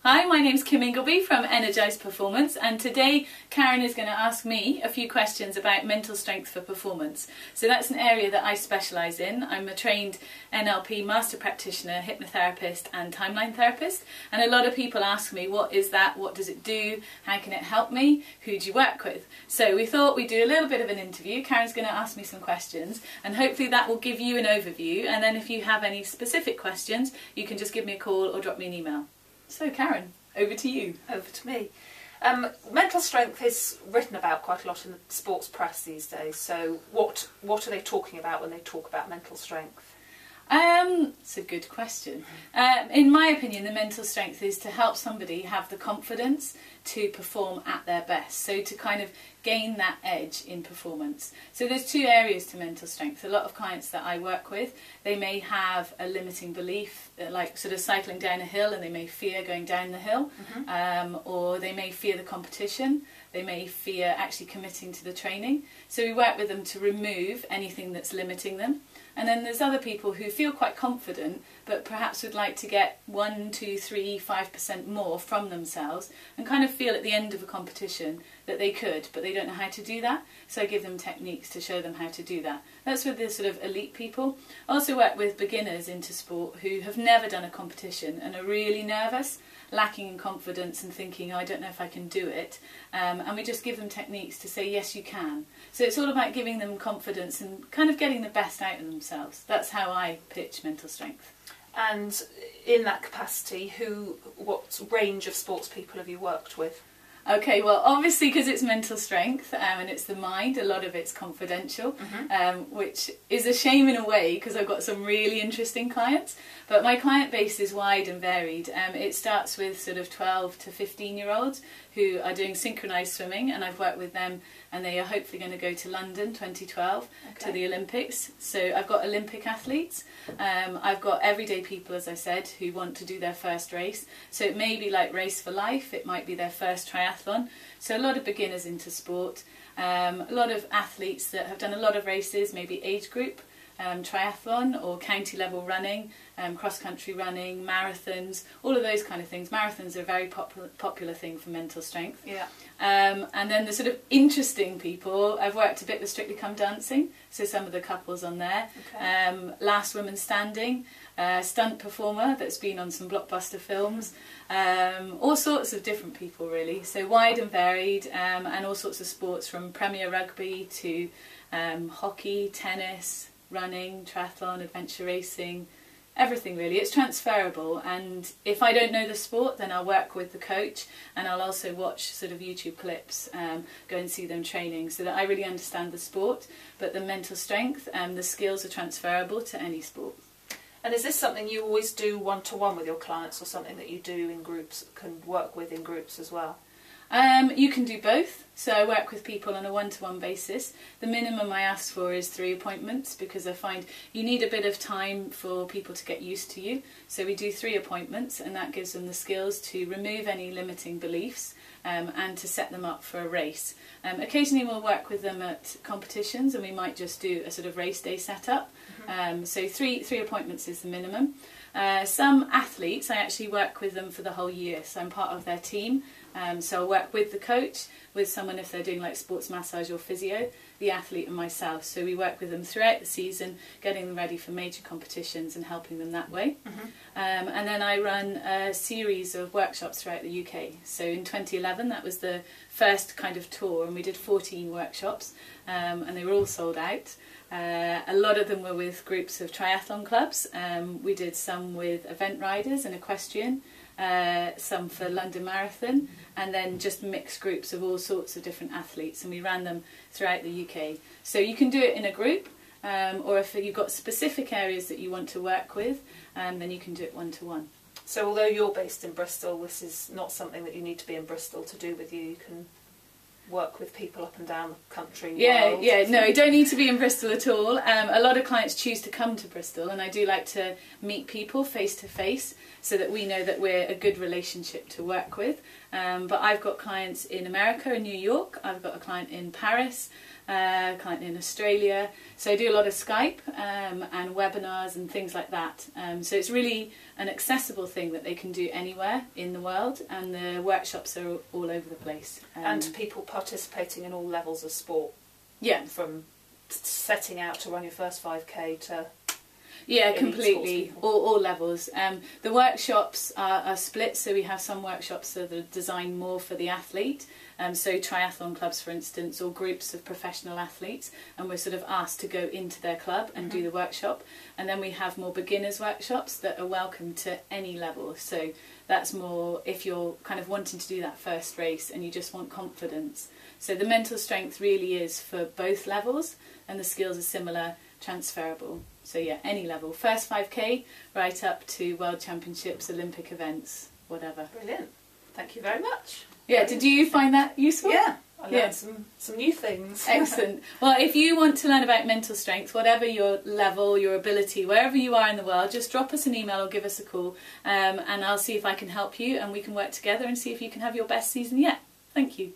Hi, my name's Kim Ingleby from Energised Performance, and today Karen is going to ask me a few questions about mental strength for performance. So that's an area that I specialise in. I'm a trained NLP master practitioner, hypnotherapist and timeline therapist, and a lot of people ask me, what is that, what does it do, how can it help me, who do you work with? So we thought we'd do a little bit of an interview. Karen's going to ask me some questions and hopefully that will give you an overview, and then if you have any specific questions you can just give me a call or drop me an email. So Karen, over to you. Over to me. Mental strength is written about quite a lot in the sports press these days, so what are they talking about when they talk about mental strength? It's a good question. In my opinion, the mental strength is to help somebody have the confidence to perform at their best, so to kind of gain that edge in performance. So there's two areas to mental strength. A lot of clients that I work with, they may have a limiting belief, like sort of cycling down a hill and they may fear going down the hill, or they may fear the competition, they may fear actually committing to the training. So we work with them to remove anything that's limiting them. And then there's other people who feel quite confident but perhaps would like to get 1, 2, 3, 5% more from themselves and kind of feel at the end of a competition that they could, but they don't know how to do that. So I give them techniques to show them how to do that. That's with the sort of elite people. I also work with beginners into sport who have never done a competition and are really nervous, lacking in confidence and thinking, oh, I don't know if I can do it. And we just give them techniques to say, yes, you can. So it's all about giving them confidence and kind of getting the best out of themselves. That's how I pitch mental strength. And in that capacity, what range of sports people have you worked with? Okay, well obviously because it's mental strength and it's the mind, a lot of it's confidential, which is a shame in a way because I've got some really interesting clients, but my client base is wide and varied. It starts with sort of 12 to 15 year olds who are doing synchronised swimming, and I've worked with them and they are hopefully going to go to London 2012 to the Olympics. So I've got Olympic athletes, I've got everyday people, as I said, who want to do their first race. So it may be like Race for Life, it might be their first triathlon. So a lot of beginners into sport, a lot of athletes that have done a lot of races, maybe age group, triathlon or county level running, cross-country running, marathons, all of those kind of things. Marathons are a very popular thing for mental strength. Yeah. And then the sort of interesting people, I've worked a bit with Strictly Come Dancing, so some of the couples on there. Okay. Last Woman Standing, Stunt Performer that's been on some blockbuster films, all sorts of different people really, so wide and varied, and all sorts of sports from Premier Rugby to hockey, tennis, running, triathlon, adventure racing, everything really. It's transferable, and if I don't know the sport then I'll work with the coach and I'll also watch sort of YouTube clips, go and see them training so that I really understand the sport, but the mental strength and the skills are transferable to any sport. And is this something you always do one-to-one with your clients, or something that you do in groups, can work with in groups as well? You can do both. So I work with people on a one-to-one basis. The minimum I ask for is 3 appointments because I find you need a bit of time for people to get used to you. So we do 3 appointments and that gives them the skills to remove any limiting beliefs and to set them up for a race. Occasionally we'll work with them at competitions and we might just do a sort of race day setup. So three appointments is the minimum. Some athletes, I actually work with them for the whole year, so I'm part of their team. So I'll work with the coach, with someone if they're doing like sports massage or physio, the athlete and myself. So we work with them throughout the season, getting them ready for major competitions and helping them that way. And then I run a series of workshops throughout the UK. So in 2011 that was the first kind of tour and we did 14 workshops and they were all sold out. A lot of them were with groups of triathlon clubs. We did some with event riders and equestrian, some for London Marathon, and then just mixed groups of all sorts of different athletes, and we ran them throughout the UK. So you can do it in a group, or if you've got specific areas that you want to work with, then you can do it one-to-one. So although you're based in Bristol, this is not something that you need to be in Bristol to do with you. You can work with people up and down the country. Yeah, no, you don't need to be in Bristol at all. A lot of clients choose to come to Bristol, and I do like to meet people face to face so that we know that we're a good relationship to work with. But I've got clients in America and New York, I've got a client in Paris, a client in Australia. So I do a lot of Skype and webinars and things like that. So it's really an accessible thing that they can do anywhere in the world, and the workshops are all over the place. And people participating in all levels of sport. Yeah. From setting out to run your first 5k to... Yeah, completely. All levels. The workshops are split, so we have some workshops that are designed more for the athlete, so triathlon clubs, for instance, or groups of professional athletes, and we're sort of asked to go into their club and do the workshop. And then we have more beginners workshops that are welcome to any level, so that's more if you're kind of wanting to do that first race and you just want confidence. So the mental strength really is for both levels, and the skills are similar, transferable. So yeah, any level. First 5k right up to World Championships, Olympic events, whatever. Brilliant. Thank you very much. Yeah, did you find that useful? Yeah, I learned some new things. Excellent. Well, if you want to learn about mental strength, whatever your level, your ability, wherever you are in the world, just drop us an email or give us a call, and I'll see if I can help you, and we can work together and see if you can have your best season yet. Thank you.